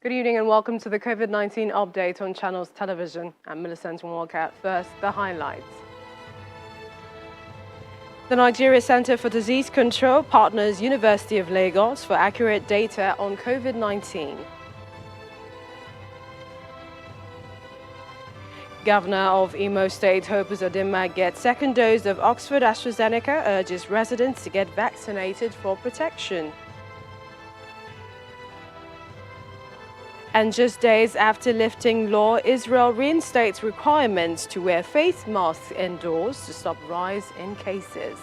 Good evening and welcome to the COVID-19 update on Channels Television. I'm Millicent Walcott. First, the highlights. The Nigeria Center for Disease Control partners University of Lagos for accurate data on COVID-19. Governor of Imo State, Hope Uzodinma, gets second dose of Oxford AstraZeneca, urges residents to get vaccinated for protection. And just days after lifting law, Israel reinstates requirements to wear face masks indoors to stop rise in cases.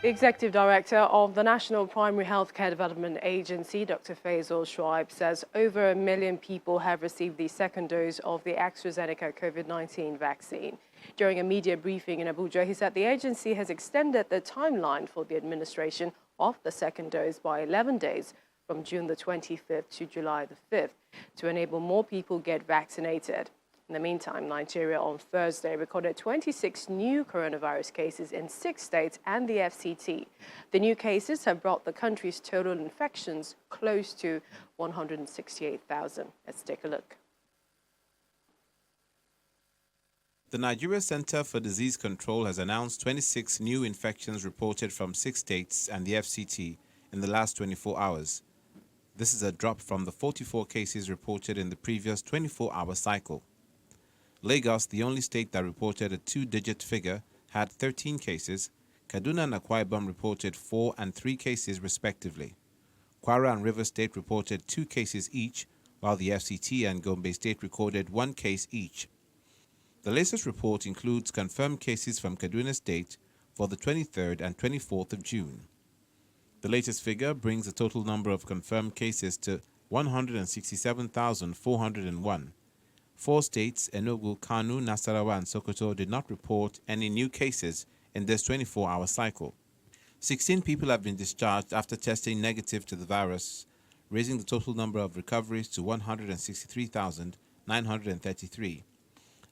The Executive Director of the National Primary Healthcare Development Agency, Dr. Faisal Shoaib, says over 1 million people have received the second dose of the AstraZeneca COVID-19 vaccine. During a media briefing in Abuja, he said the agency has extended the timeline for the administration of the second dose by 11 days from June the 25th to July the 5th to enable more people get vaccinated. In the meantime, Nigeria on Thursday recorded 26 new coronavirus cases in 6 states and the FCT. The new cases have brought the country's total infections close to 168,000. Let's take a look. The Nigeria Center for Disease Control has announced 26 new infections reported from 6 states and the FCT in the last 24 hours. This is a drop from the 44 cases reported in the previous 24-hour cycle. Lagos, the only state that reported a 2-digit figure, had 13 cases. Kaduna and Akwa Ibom reported 4 and 3 cases respectively. Kwara and Rivers State reported 2 cases each, while the FCT and Gombe State recorded 1 case each. The latest report includes confirmed cases from Kaduna State for the 23rd and 24th of June. The latest figure brings the total number of confirmed cases to 167,401. 4 states, Enugu, Kano, Nasarawa, and Sokoto, did not report any new cases in this 24-hour cycle. 16 people have been discharged after testing negative to the virus, raising the total number of recoveries to 163,933.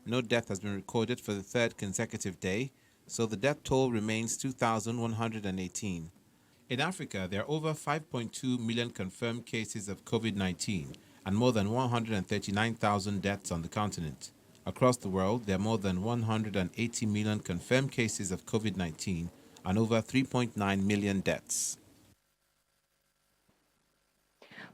No death has been recorded for the 3rd consecutive day, so the death toll remains 2,118. In Africa, there are over 5.2 million confirmed cases of COVID-19 and more than 139,000 deaths on the continent. Across the world, there are more than 180 million confirmed cases of COVID-19 and over 3.9 million deaths.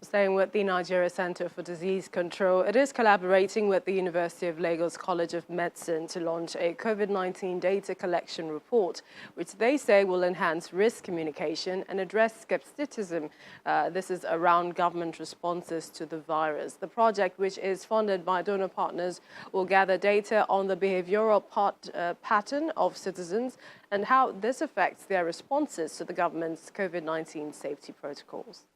Staying with the Nigeria Center for Disease Control, it is collaborating with the University of Lagos College of Medicine to launch a COVID-19 data collection report, which they say will enhance risk communication and address skepticism. This is around government responses to the virus. The project, which is funded by donor partners, will gather data on the behavioral pattern of citizens and how this affects their responses to the government's COVID-19 safety protocols.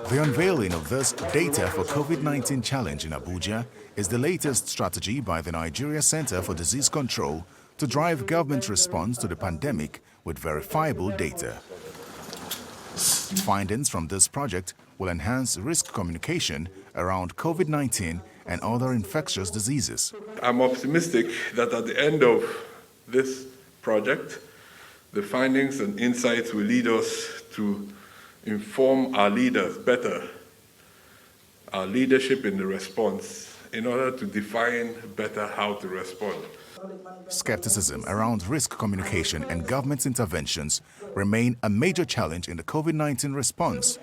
The unveiling of this Data for COVID-19 challenge in Abuja is the latest strategy by the Nigeria Center for Disease Control to drive government response to the pandemic with verifiable data. Findings from this project will enhance risk communication around COVID-19 and other infectious diseases. I'm optimistic that at the end of this project, the findings and insights will lead us to inform our leaders better, our leadership in the response, in order to define better how to respond. Skepticism around risk communication and government interventions remain a major challenge in the COVID-19 response,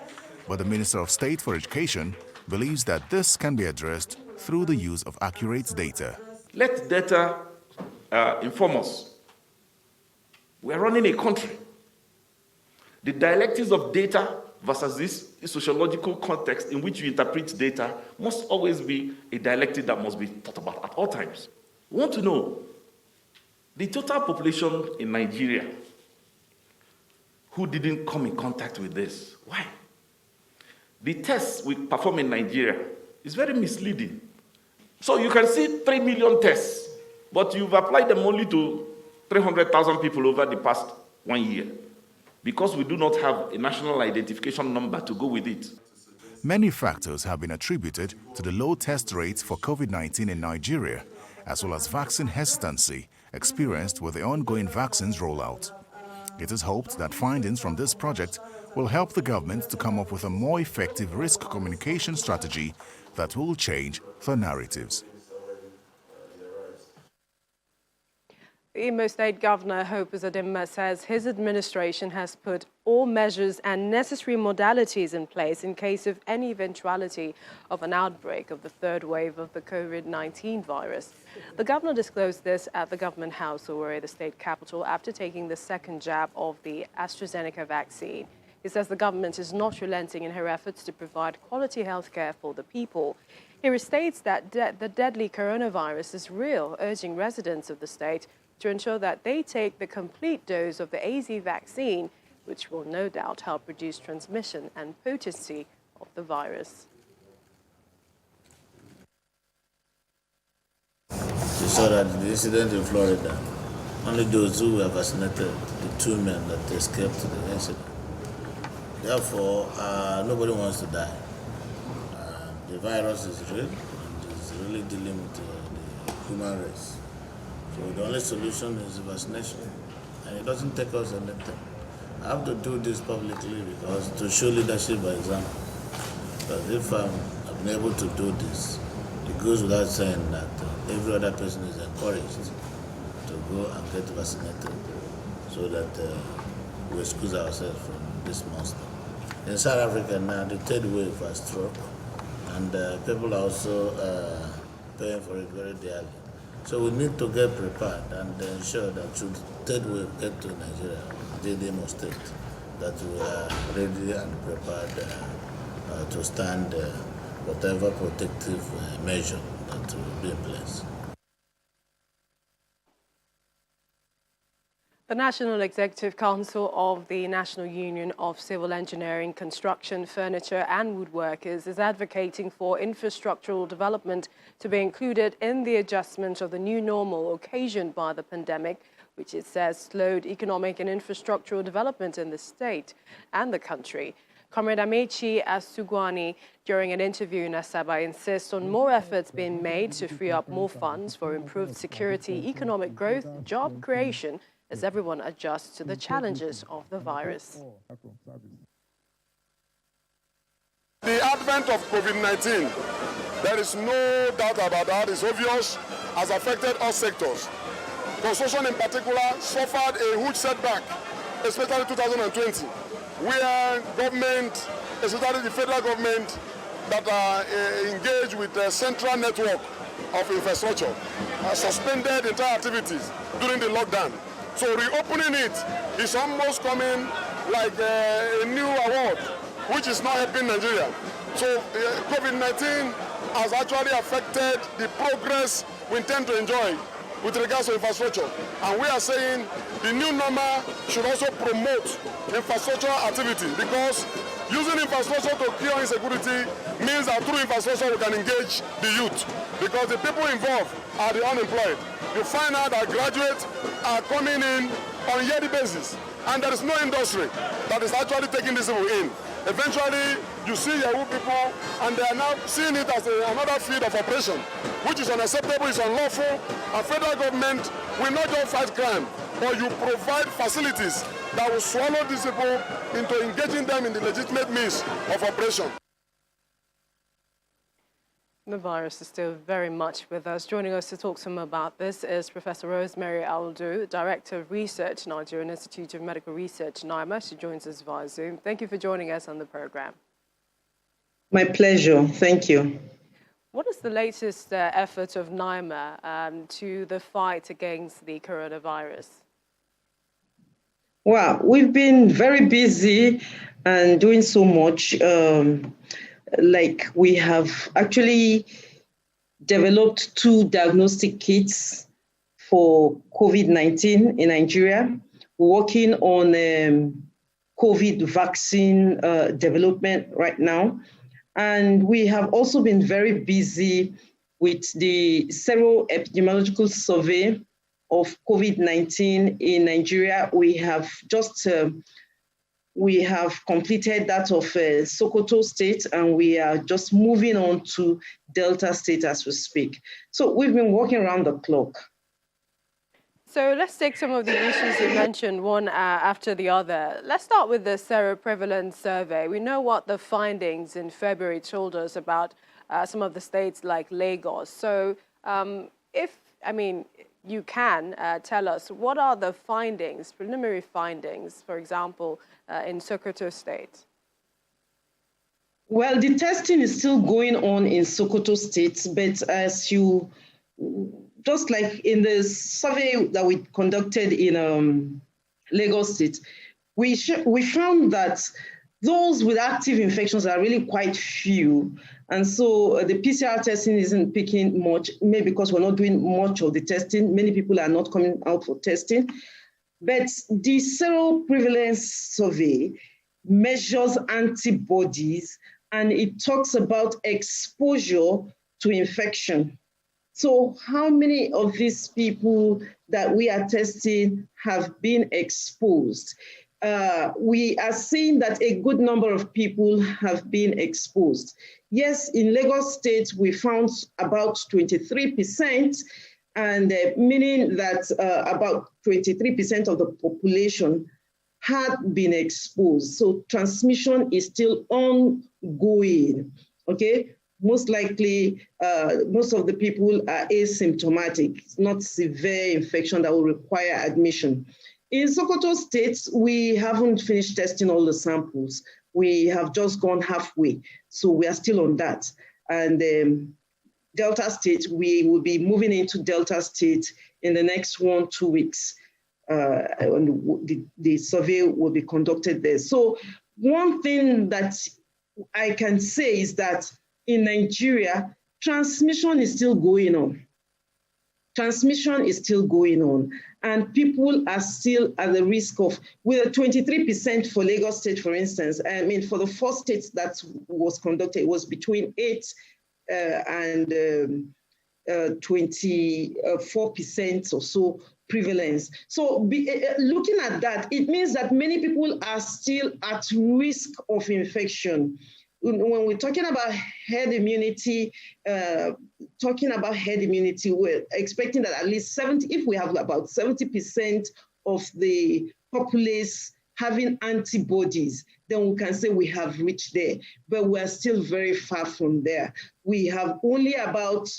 but the Minister of State for Education believes that this can be addressed through the use of accurate data. Let data inform us. We are running a country. The dialectics of data versus this sociological context in which you interpret data must always be a dialectic that must be thought about at all times. We want to know the total population in Nigeria who didn't come in contact with this. Why? The tests we perform in Nigeria is very misleading. So you can see 3 million tests, but you've applied them only to 300,000 people over the past 1 year. because we do not have a national identification number to go with it. Many factors have been attributed to the low test rates for COVID-19 in Nigeria, as well as vaccine hesitancy experienced with the ongoing vaccines rollout. It is hoped that findings from this project will help the government to come up with a more effective risk communication strategy that will change the narratives. The Imo State Governor, Hope Uzodimma, says his administration has put all measures and necessary modalities in place in case of any eventuality of an outbreak of the third wave of the COVID-19 virus. The governor disclosed this at the Government House, Owerri, the state capital, after taking the second jab of the AstraZeneca vaccine. He says the government is not relenting in her efforts to provide quality health care for the people. He restates that the deadly coronavirus is real, urging residents of the state to ensure that they take the complete dose of the AZ vaccine, which will no doubt help reduce transmission and potency of the virus. We saw that the incident in Florida, only those who were vaccinated, the two men that escaped the incident. Therefore, nobody wants to die. The virus is real and is really dealing with the human race. So the only solution is vaccination, and it doesn't take us anything. I have to do this publicly because to show leadership by example. Because if I've been able to do this, it goes without saying that every other person is encouraged to go and get vaccinated so that we excuse ourselves from this monster. In South Africa now, the third wave has struck, and people are also paying for it very dearly. So we need to get prepared and ensure that should third wave get to Nigeria, they demonstrate that we are ready and prepared to stand whatever protective measure that will be in place. The National Executive Council of the National Union of Civil Engineering, Construction, Furniture and Woodworkers is advocating for infrastructural development to be included in the adjustment of the new normal occasioned by the pandemic, which it says slowed economic and infrastructural development in the state and the country. Comrade Amechi Asugwani, during an interview in Asaba, insists on more efforts being made to free up more funds for improved security, economic growth, job creation, as everyone adjusts to the challenges of the virus. The advent of COVID-19, there is no doubt about that, it's obvious, has affected all sectors. Construction in particular suffered a huge setback, especially in 2020, where government, especially the federal government, that are engaged with the central network of infrastructure, suspended entire activities during the lockdown. So reopening it is almost coming like a new award, which is not helping Nigeria. So COVID-19 has actually affected the progress we intend to enjoy with regards to infrastructure. And we are saying the new normal should also promote infrastructure activity, because using infrastructure to cure insecurity means that through infrastructure we can engage the youth, because the people involved are the unemployed. You find out that graduates are coming in on a yearly basis, and there is no industry that is actually taking this people in. Eventually, you see Yahoo people, and they are now seeing it as another field of operation, which is unacceptable, it's unlawful, and federal government will not just fight crime, but you provide facilities that will swallow these people into engaging them in the legitimate means of operation. The virus is still very much with us. Joining us to talk some about this is Professor Rosemary Aldo, Director of Research, Nigerian Institute of Medical Research, NIMA. She joins us via Zoom. Thank you for joining us on the program. My pleasure. Thank you. What is the latest effort of NIMA to the fight against the coronavirus? Well, we've been very busy and doing so much. Like we have actually developed 2 diagnostic kits for COVID-19 in Nigeria, working on COVID vaccine development right now. And we have also been very busy with the sero-epidemiological survey of COVID-19 in Nigeria. We have just We have completed that of Sokoto State, and we are just moving on to Delta State as we speak. So we've been working around the clock. So let's take some of the issues you mentioned, one after the other. Let's start with the seroprevalence survey. We know what the findings in February told us about some of the states like Lagos. So you can tell us, what are the findings, preliminary findings, for example, in Sokoto State? Well, the testing is still going on in Sokoto State, but just like in the survey that we conducted in Lagos State, we found that those with active infections are really quite few. And so the PCR testing isn't picking much, maybe because we're not doing much of the testing. Many people are not coming out for testing. But the seroprevalence survey measures antibodies, and it talks about exposure to infection. So how many of these people that we are testing have been exposed? We are seeing that a good number of people have been exposed. Yes, in Lagos State, we found about 23%, and meaning that about 23% of the population had been exposed. So transmission is still ongoing, okay? Most likely, most of the people are asymptomatic. It's not severe infection that will require admission. In Sokoto State, we haven't finished testing all the samples. We have just gone halfway. So we are still on that. And Delta State, we will be moving into Delta State in the next 1-2 weeks. And the survey will be conducted there. So one thing that I can say is that in Nigeria, transmission is still going on. Transmission is still going on, and people are still at the risk of, with a 23% for Lagos State, for instance. I mean, for the 4 states that was conducted, it was between 8 and 24% or so prevalence. So looking at that, it means that many people are still at risk of infection. When we're talking about herd immunity, we're expecting that at least 70, if we have about 70% of the populace having antibodies, then we can say we have reached there, but we're still very far from there. We have only about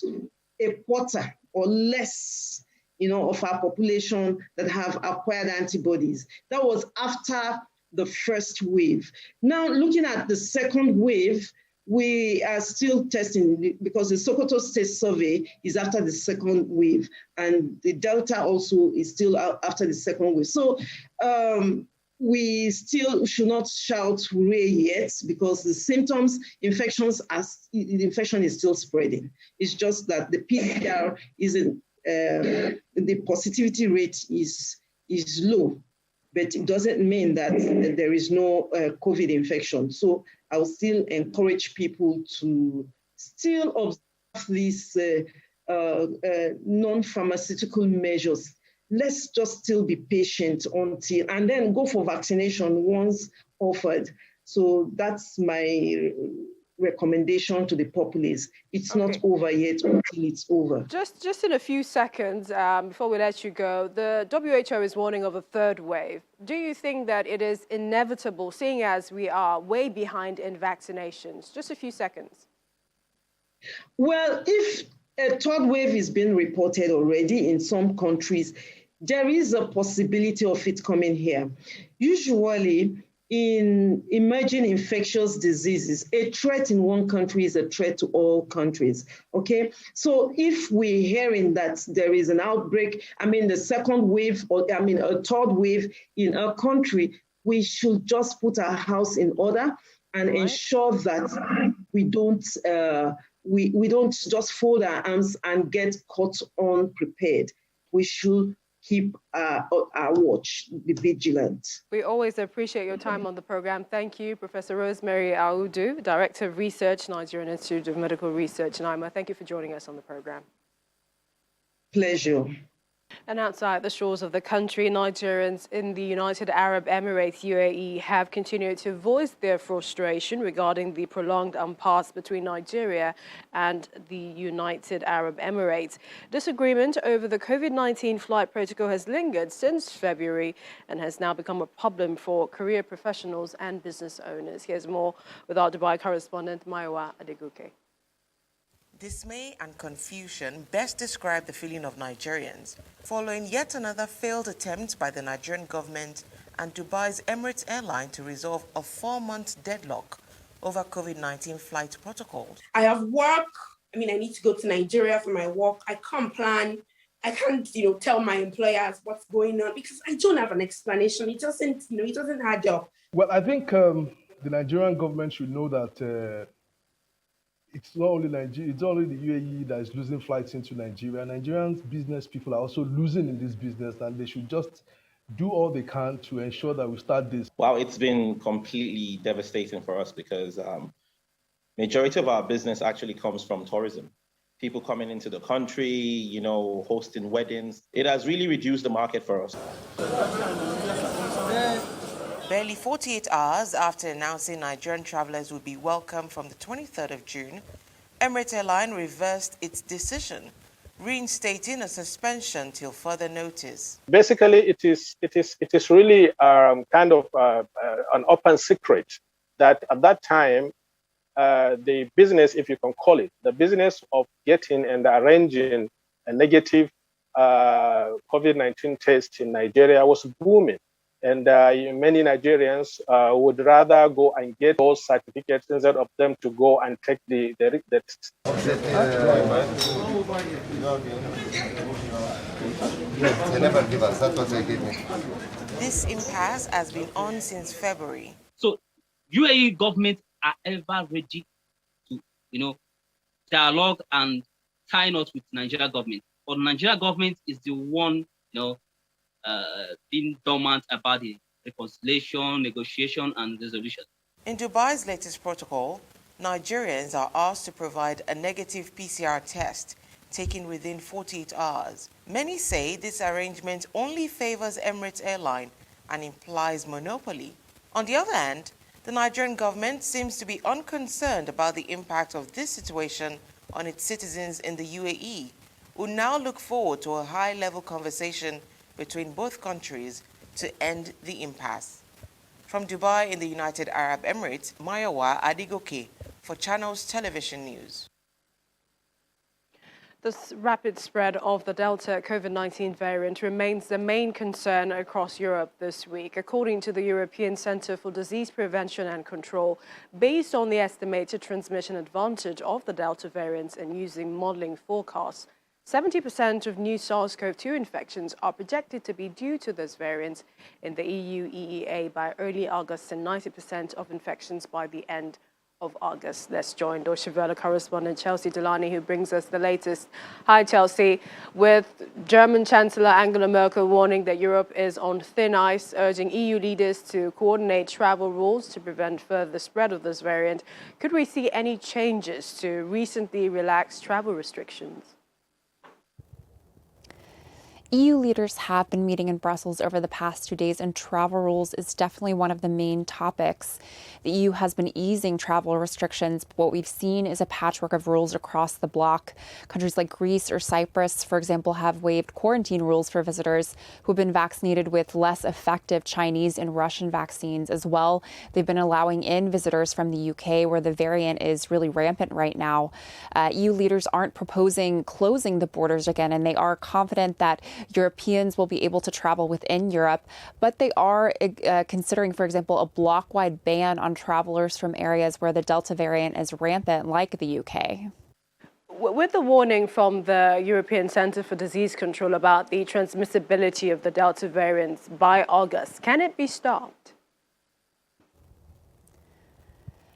a quarter or less, of our population that have acquired antibodies. That was after the first wave. Now, looking at the second wave, we are still testing because the Sokoto State survey is after the second wave, and the Delta also is still after the second wave. So we still should not shout hooray yet, because the symptoms, the infection is still spreading. It's just that the PCR isn't, the positivity rate is low, but it doesn't mean that there is no COVID infection. So I'll still encourage people to still observe these non-pharmaceutical measures. Let's just still be patient until, and then go for vaccination once offered. So that's my recommendation to the populace. It's not over yet until it's over. Just in a few seconds, before we let you go, the WHO is warning of a third wave. Do you think that it is inevitable, seeing as we are way behind in vaccinations? Just a few seconds. Well, if a third wave is being reported already in some countries, there is a possibility of it coming here. Usually, in emerging infectious diseases, a threat in one country is a threat to all countries, okay? So if we're hearing that there is an outbreak, the second wave, or a third wave in a country, we should just put our house in order and ensure that we don't just fold our arms and get caught unprepared. We should keep our watch, be vigilant. We always appreciate your time on the program. Thank you, Professor Rosemary Audu, Director of Research, Nigerian Institute of Medical Research, NIMA. Thank you for joining us on the program. Pleasure. And outside the shores of the country, Nigerians in the United Arab Emirates, UAE, have continued to voice their frustration regarding the prolonged impasse between Nigeria and the United Arab Emirates. Disagreement over the COVID-19 flight protocol has lingered since February and has now become a problem for career professionals and business owners. Here's more with our Dubai correspondent, Maiwa Adeguke. Dismay and confusion best describe the feeling of Nigerians following yet another failed attempt by the Nigerian government and Dubai's Emirates airline to resolve a 4-month deadlock over COVID-19 flight protocols. I have work. I need to go to Nigeria for my work. I can't plan. I can't, tell my employers what's going on because I don't have an explanation. It doesn't add up. Well, I think the Nigerian government should know that it's not only Nigeria, it's not only the UAE that is losing flights into Nigeria. Nigerian business people are also losing in this business, and they should just do all they can to ensure that we start this. Wow, it's been completely devastating for us because majority of our business actually comes from tourism. People coming into the country, hosting weddings. It has really reduced the market for us. Barely 48 hours after announcing Nigerian travelers would be welcome from the 23rd of June, Emirates Airline reversed its decision, reinstating a suspension till further notice. Basically, it is really kind of an open secret that at that time, the business, if you can call it, the business of getting and arranging a negative COVID-19 test in Nigeria was booming. And many Nigerians would rather go and get those certificates instead of them to go and take the test. They never give us. That's what they give me. This impasse has been on since February. So UAE government are ever ready to, dialogue and tie knots with Nigeria government. But Nigeria government is the one, being dormant about the reconciliation, negotiation, and resolution. In Dubai's latest protocol, Nigerians are asked to provide a negative PCR test taken within 48 hours. Many say this arrangement only favors Emirates Airline and implies monopoly. On the other hand, the Nigerian government seems to be unconcerned about the impact of this situation on its citizens in the UAE, who now look forward to a high-level conversation between both countries to end the impasse. From Dubai in the United Arab Emirates, Mayowa Adigoke for Channels Television News. The rapid spread of the Delta COVID-19 variant remains the main concern across Europe this week, according to the European Centre for Disease Prevention and Control. Based on the estimated transmission advantage of the Delta variant and using modelling forecasts, 70% of new SARS-CoV-2 infections are projected to be due to this variant in the EU EEA by early August and 90% of infections by the end of August. Let's join Deutsche Welle correspondent Chelsea Delani, who brings us the latest. Hi, Chelsea. With German Chancellor Angela Merkel warning that Europe is on thin ice, urging EU leaders to coordinate travel rules to prevent further spread of this variant, could we see any changes to recently relaxed travel restrictions? EU leaders have been meeting in Brussels over the past 2 days, and travel rules is definitely one of the main topics. The EU has been easing travel restrictions, but what we've seen is a patchwork of rules across the bloc. Countries like Greece or Cyprus, for example, have waived quarantine rules for visitors who have been vaccinated with less effective Chinese and Russian vaccines as well. They've been allowing in visitors from the UK, where the variant is really rampant right now. EU leaders aren't proposing closing the borders again, and they are confident that Europeans will be able to travel within Europe, but they are considering, for example, a bloc-wide ban on travelers from areas where the Delta variant is rampant, like the UK. With the warning from the European Centre for Disease Control about the transmissibility of the Delta variant by August, can it be stopped?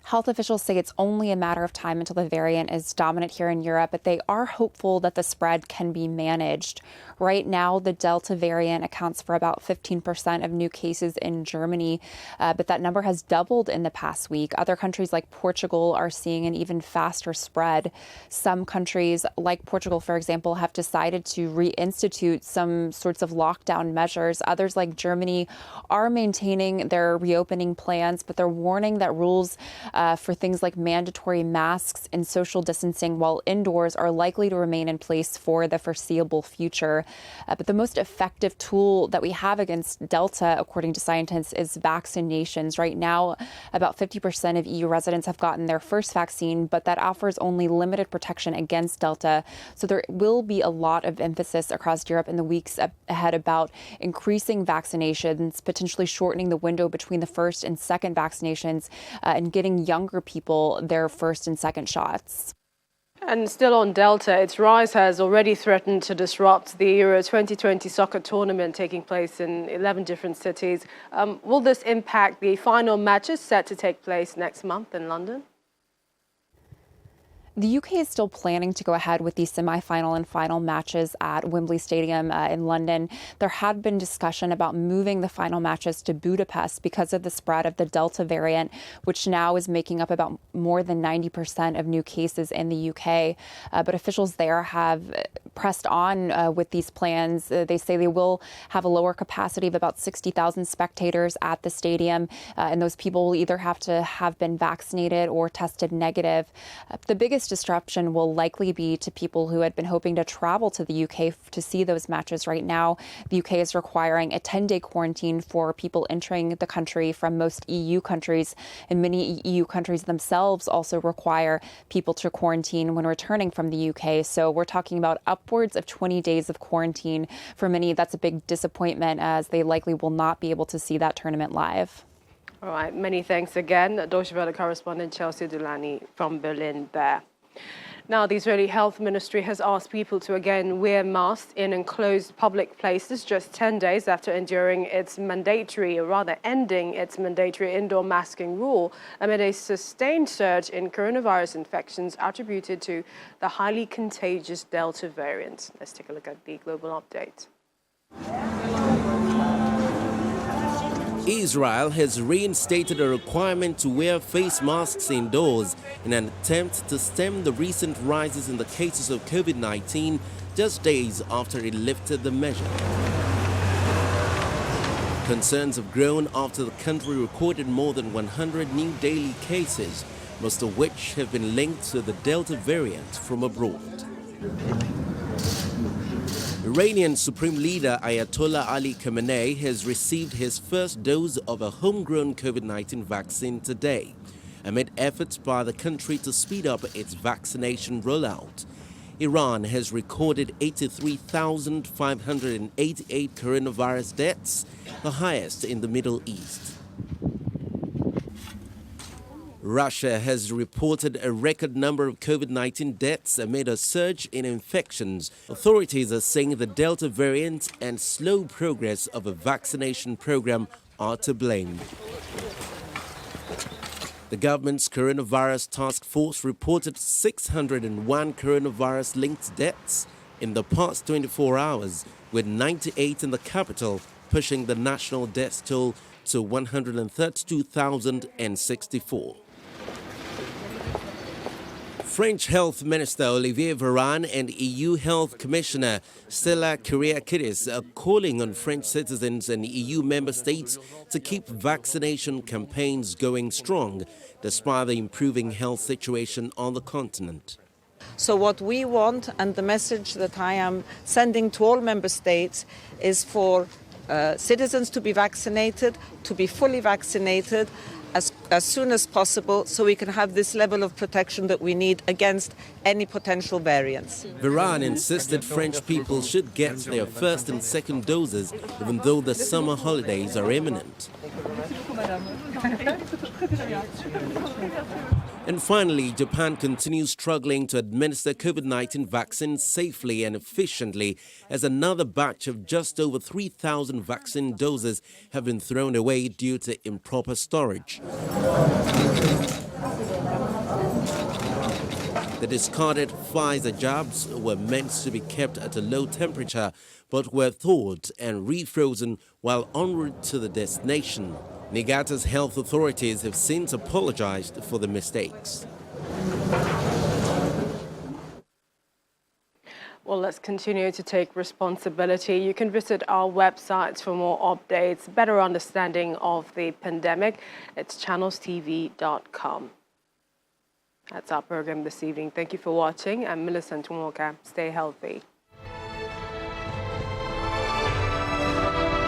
Health officials say it's only a matter of time until the variant is dominant here in Europe, but they are hopeful that the spread can be managed. Right now, the Delta variant accounts for about 15% of new cases in Germany, but that number has doubled in the past week. Other countries like Portugal are seeing an even faster spread. Some countries, like Portugal, for example, have decided to reinstitute some sorts of lockdown measures. Others, like Germany, are maintaining their reopening plans, but they're warning that rules for things like mandatory masks and social distancing while indoors are likely to remain in place for the foreseeable future. But the most effective tool that we have against Delta, according to scientists, is vaccinations. Right now, about 50% of EU residents have gotten their first vaccine, but that offers only limited protection against Delta. So there will be a lot of emphasis across Europe in the weeks ahead about increasing vaccinations, potentially shortening the window between the first and second vaccinations, and getting younger people their first and second shots. And still on Delta, its rise has already threatened to disrupt the Euro 2020 soccer tournament taking place in 11 different cities. Will this impact the final matches set to take place next month in London? The UK is still planning to go ahead with the semi-final and final matches at Wembley Stadium in London. There had been discussion about moving the final matches to Budapest because of the spread of the Delta variant, which now is making up about more than 90% of new cases in the UK. But officials there have pressed on with these plans. They say they will have a lower capacity of about 60,000 spectators at the stadium, and those people will either have to have been vaccinated or tested negative. The biggest disruption will likely be to people who had been hoping to travel to the UK to see those matches. Right now, the UK is requiring a 10-day quarantine for people entering the country from most EU countries, and many EU countries themselves also require people to quarantine when returning from the UK. So we're talking about upwards of 20 days of quarantine. For many, that's a big disappointment, as they likely will not be able to see that tournament live. All right, many thanks again. Deutsche Welle correspondent Chelsea Dulani from Berlin there. Now, the Israeli Health Ministry has asked people to again wear masks in enclosed public places just 10 days after ending its mandatory indoor masking rule amid a sustained surge in coronavirus infections attributed to the highly contagious Delta variant. Let's take a look at the global update. Israel has reinstated a requirement to wear face masks indoors in an attempt to stem the recent rises in the cases of COVID-19 just days after it lifted the measure. Concerns have grown after the country recorded more than 100 new daily cases, most of which have been linked to the Delta variant from abroad. Iranian Supreme Leader Ayatollah Ali Khamenei has received his first dose of a homegrown COVID-19 vaccine today, amid efforts by the country to speed up its vaccination rollout. Iran has recorded 83,588 coronavirus deaths, the highest in the Middle East. Russia has reported a record number of COVID-19 deaths amid a surge in infections. Authorities are saying the Delta variant and slow progress of a vaccination program are to blame. The government's coronavirus task force reported 601 coronavirus-linked deaths in the past 24 hours, with 98 in the capital, pushing the national death toll to 132,064. French Health Minister Olivier Véran and EU Health Commissioner Stella Kyriakides are calling on French citizens and EU member states to keep vaccination campaigns going strong, despite the improving health situation on the continent. So what we want, and the message that I am sending to all member states, is for citizens to be vaccinated, to be fully vaccinated, as soon as possible, so we can have this level of protection that we need against any potential variants. Véran insisted French people should get their first and second doses, even though the summer holidays are imminent. And finally, Japan continues struggling to administer COVID-19 vaccines safely and efficiently, as another batch of just over 3,000 vaccine doses have been thrown away due to improper storage. The discarded Pfizer jabs were meant to be kept at a low temperature, but were thawed and refrozen while en route to the destination. Niigata's health authorities have since apologized for the mistakes. Well, let's continue to take responsibility. You can visit our websites for more updates, better understanding of the pandemic. It's channelstv.com. That's our program this evening. Thank you for watching. I'm Millicent Walker. Stay healthy.